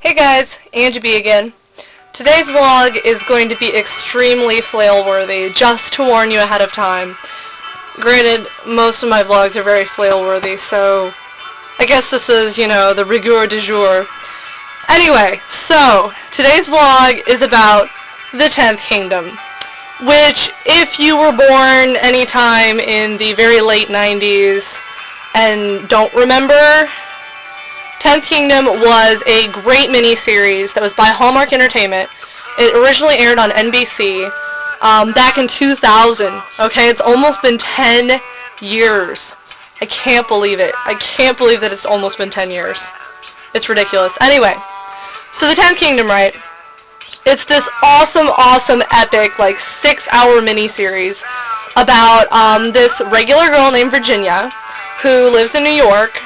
Hey guys, Angie B again. Today's vlog is going to be extremely flail-worthy, just to warn you ahead of time. Granted, most of my vlogs are very flail-worthy, so I guess this is, the rigueur du jour. Anyway, so today's vlog is about the 10th Kingdom, which, if you were born anytime in the very late 90s and don't remember, 10th Kingdom was a great miniseries that was by Hallmark Entertainment. It originally aired on NBC back in 2000. Okay, it's almost been 10 years. I can't believe it. I can't believe that it's almost been 10 years. It's ridiculous. Anyway, so the 10th Kingdom, right? It's this awesome, epic, 6-hour miniseries about this regular girl named Virginia who lives in New York.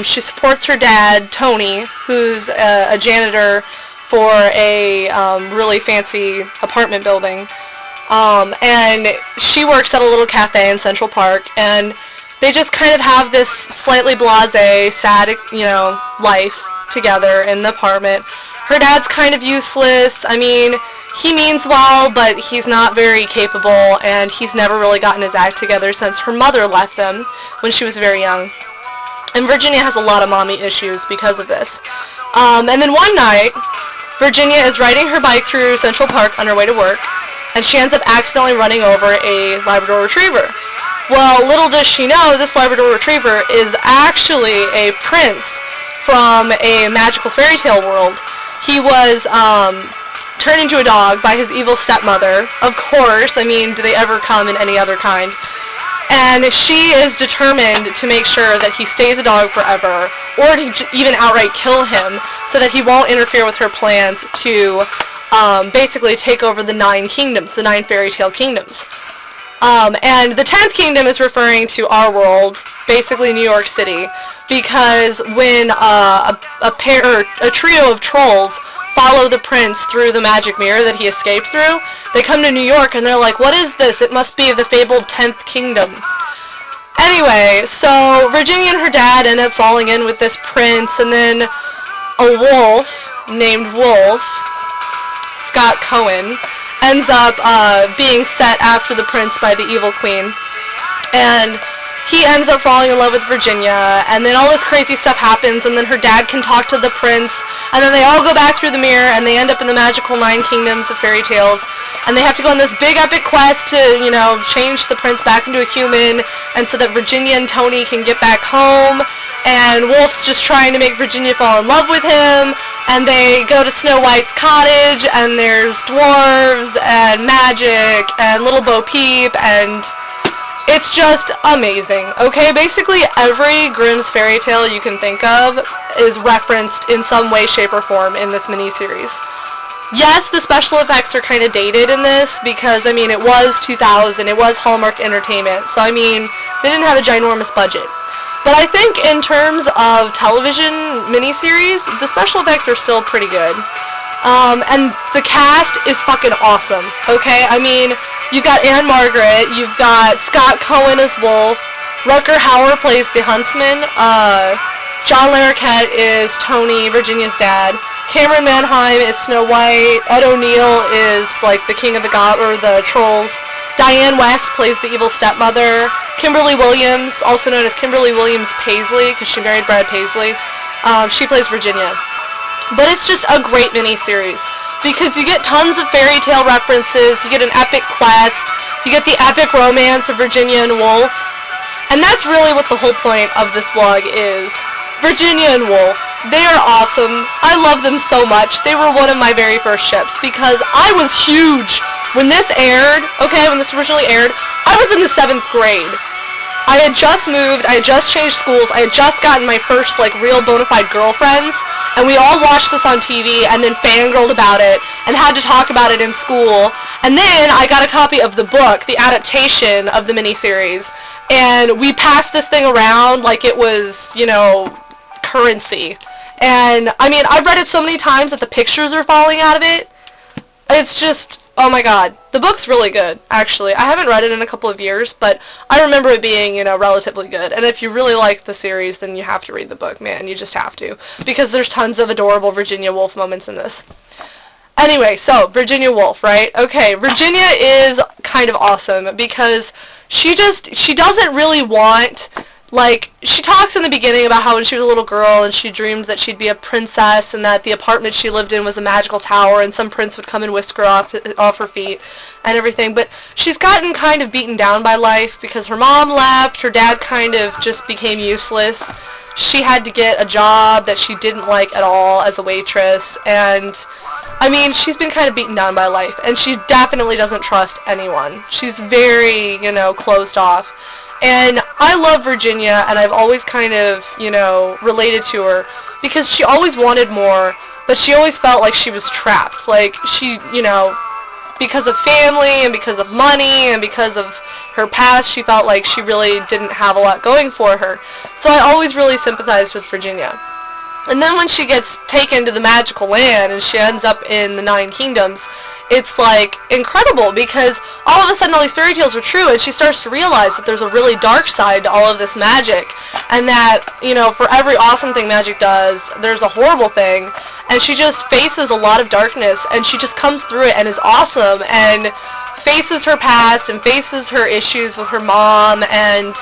She supports her dad, Tony, who's a janitor for a really fancy apartment building. And she works at a little cafe in Central Park, and they just kind of have this slightly blasé, sad, life together in the apartment. Her dad's kind of useless. I mean, he means well, but he's not very capable, and he's never really gotten his act together since her mother left them when she was very young. And Virginia has a lot of mommy issues because of this. And then one night, Virginia is riding her bike through Central Park on her way to work, and she ends up accidentally running over a Labrador Retriever. Well, little does she know, this Labrador Retriever is actually a prince from a magical fairy tale world. He was turned into a dog by his evil stepmother, of course. I mean, do they ever come in any other kind? And she is determined to make sure that he stays a dog forever, or to even outright kill him, so that he won't interfere with her plans to basically take over the 9 kingdoms, the 9 fairy tale kingdoms. And the 10th Kingdom is referring to our world, basically New York City, because when a trio of trolls follow the prince through the magic mirror that he escaped through, they come to New York and they're like, what is this? It must be the fabled 10th Kingdom. Anyway, so Virginia and her dad end up falling in with this prince, and then a wolf named Wolf, Scott Cohen, ends up being set after the prince by the evil queen. And he ends up falling in love with Virginia, and then all this crazy stuff happens, and then her dad can talk to the prince, and then they all go back through the mirror, and they end up in the magical 9 kingdoms of fairy tales, and they have to go on this big epic quest to, change the prince back into a human, and so that Virginia and Tony can get back home, and Wolf's just trying to make Virginia fall in love with him, and they go to Snow White's cottage, and there's dwarves, and magic, and Little Bo Peep, and it's just amazing, okay? Basically, every Grimm's fairy tale you can think of is referenced in some way, shape, or form in this miniseries. Yes, the special effects are kind of dated in this because, it was 2000, it was Hallmark Entertainment, so, they didn't have a ginormous budget. But I think in terms of television miniseries, the special effects are still pretty good. And the cast is fucking awesome, okay? You've got Anne Margaret, you've got Scott Cohen as Wolf, Rutger Hauer plays the Huntsman, John Larroquette is Tony, Virginia's dad, Cameron Manheim is Snow White, Ed O'Neill is, the king of the trolls, Diane West plays the evil stepmother, Kimberly Williams, also known as Kimberly Williams Paisley, because she married Brad Paisley, she plays Virginia. But it's just a great miniseries, because you get tons of fairy tale references, you get an epic quest, you get the epic romance of Virginia and Wolf, and that's really what the whole point of this vlog is. Virginia and Wolf, they are awesome. I love them so much. They were one of my very first ships, because I was huge. When this aired, when this originally aired, I was in the 7th grade. I had just moved, I had just changed schools, I had just gotten my first, real bona fide girlfriends, and we all watched this on TV and then fangirled about it and had to talk about it in school. And then I got a copy of the book, the adaptation of the miniseries, and we passed this thing around like it was, currency. And, I've read it so many times that the pictures are falling out of it. It's just Oh my god, the book's really good, actually. I haven't read it in a couple of years, but I remember it being, relatively good. And if you really like the series, then you have to read the book, man. You just have to. Because there's tons of adorable Virginia Woolf moments in this. Anyway, so, Virginia Woolf, right? Okay, Virginia is kind of awesome because she doesn't really want, she talks in the beginning about how when she was a little girl and she dreamed that she'd be a princess and that the apartment she lived in was a magical tower and some prince would come and whisk her off her feet and everything. But she's gotten kind of beaten down by life because her mom left, her dad kind of just became useless. She had to get a job that she didn't like at all as a waitress, and she's been kind of beaten down by life, and she definitely doesn't trust anyone. She's very, closed off. And I love Virginia, and I've always kind of, related to her, because she always wanted more, but she always felt like she was trapped. Like, she, because of family, and because of money, and because of her past, she felt like she really didn't have a lot going for her. So I always really sympathized with Virginia. And then when she gets taken to the magical land and she ends up in the 9 Kingdoms, it's incredible because all of a sudden all these fairy tales are true, and she starts to realize that there's a really dark side to all of this magic, and that, for every awesome thing magic does, there's a horrible thing, and she just faces a lot of darkness, and she just comes through it and is awesome, and faces her past and faces her issues with her mom, and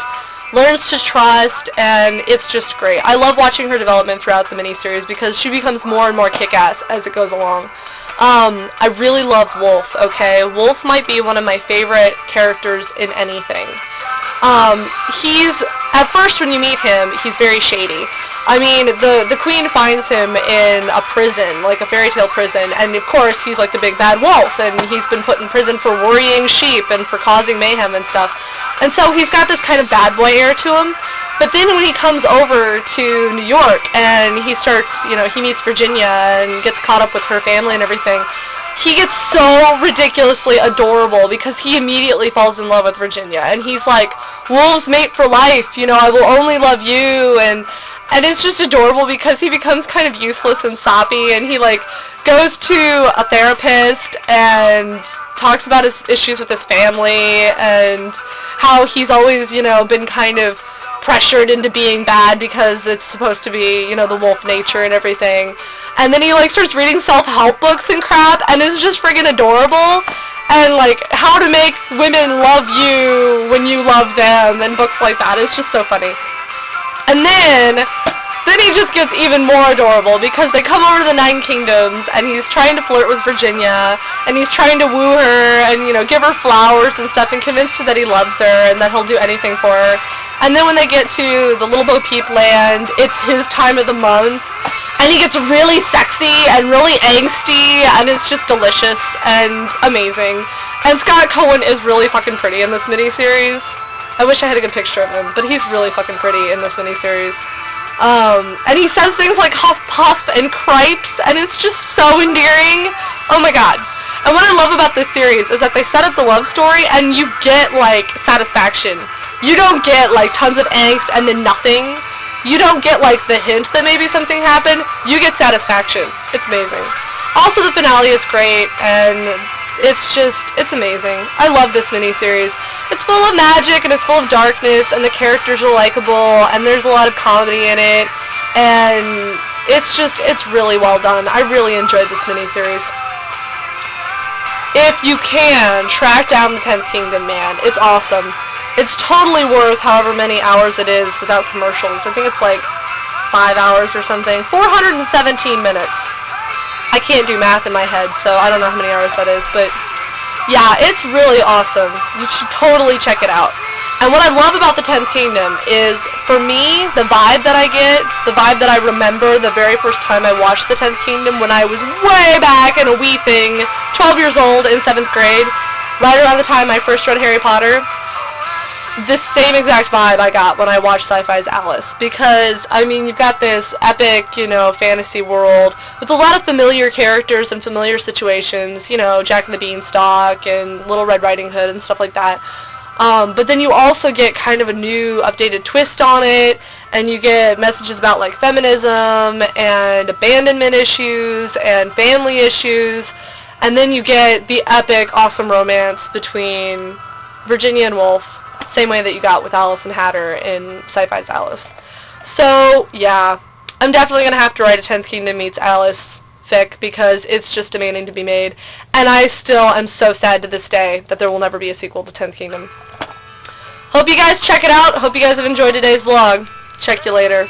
learns to trust, and it's just great. I love watching her development throughout the miniseries because she becomes more and more kick-ass as it goes along. I really love Wolf, okay? Wolf might be one of my favorite characters in anything. At first when you meet him, he's very shady. The queen finds him in a prison, like a fairy tale prison, and of course he's like the big bad wolf, and he's been put in prison for worrying sheep and for causing mayhem and stuff. And so he's got this kind of bad boy air to him. But then when he comes over to New York and he starts, he meets Virginia and gets caught up with her family and everything, he gets so ridiculously adorable because he immediately falls in love with Virginia. And he's like, wolves mate for life, I will only love you. And it's just adorable because he becomes kind of useless and soppy, and he goes to a therapist and talks about his issues with his family and how he's always, been kind of pressured into being bad because it's supposed to be, the wolf nature and everything. And then he, starts reading self-help books and crap, and it's just friggin' adorable. And, how to make women love you when you love them and books like that. It's just so funny. And then he just gets even more adorable because they come over to the 9 Kingdoms, and he's trying to flirt with Virginia, and he's trying to woo her and, give her flowers and stuff and convince her that he loves her and that he'll do anything for her. And then when they get to the Little Bo Peep land, it's his time of the month, and he gets really sexy and really angsty, and it's just delicious and amazing. And Scott Cohen is really fucking pretty in this miniseries. I wish I had a good picture of him, but he's really fucking pretty in this miniseries. And he says things like huff puff and cripes, and it's just so endearing. Oh my god. And what I love about this series is that they set up the love story, and you get, satisfaction. You don't get, tons of angst and then nothing. You don't get, the hint that maybe something happened. You get satisfaction. It's amazing. Also, the finale is great, and it's amazing. I love this miniseries. It's full of magic, and it's full of darkness, and the characters are likable, and there's a lot of comedy in it, and it's really well done. I really enjoyed this miniseries. If you can, track down the 10th Kingdom, man. It's awesome. It's totally worth however many hours it is without commercials. I think it's 5 hours or something. 417 minutes. I can't do math in my head, so I don't know how many hours that is, but yeah, it's really awesome. You should totally check it out. And what I love about the 10th Kingdom is, for me, the vibe that I get, the vibe that I remember the very first time I watched the 10th Kingdom when I was way back in a wee thing, 12 years old in 7th grade, right around the time I first read Harry Potter, this same exact vibe I got when I watched Sci-Fi's Alice, because, you've got this epic, fantasy world with a lot of familiar characters and familiar situations, Jack and the Beanstalk and Little Red Riding Hood and stuff like that, but then you also get kind of a new, updated twist on it, and you get messages about, feminism and abandonment issues and family issues, And then you get the epic, awesome romance between Virginia and Wolf, same way that you got with Alice and Hatter in Sci-Fi's Alice. So, yeah, I'm definitely going to have to write a 10th Kingdom meets Alice fic because it's just demanding to be made. And I still am so sad to this day that there will never be a sequel to 10th Kingdom. Hope you guys check it out. Hope you guys have enjoyed today's vlog. Check you later.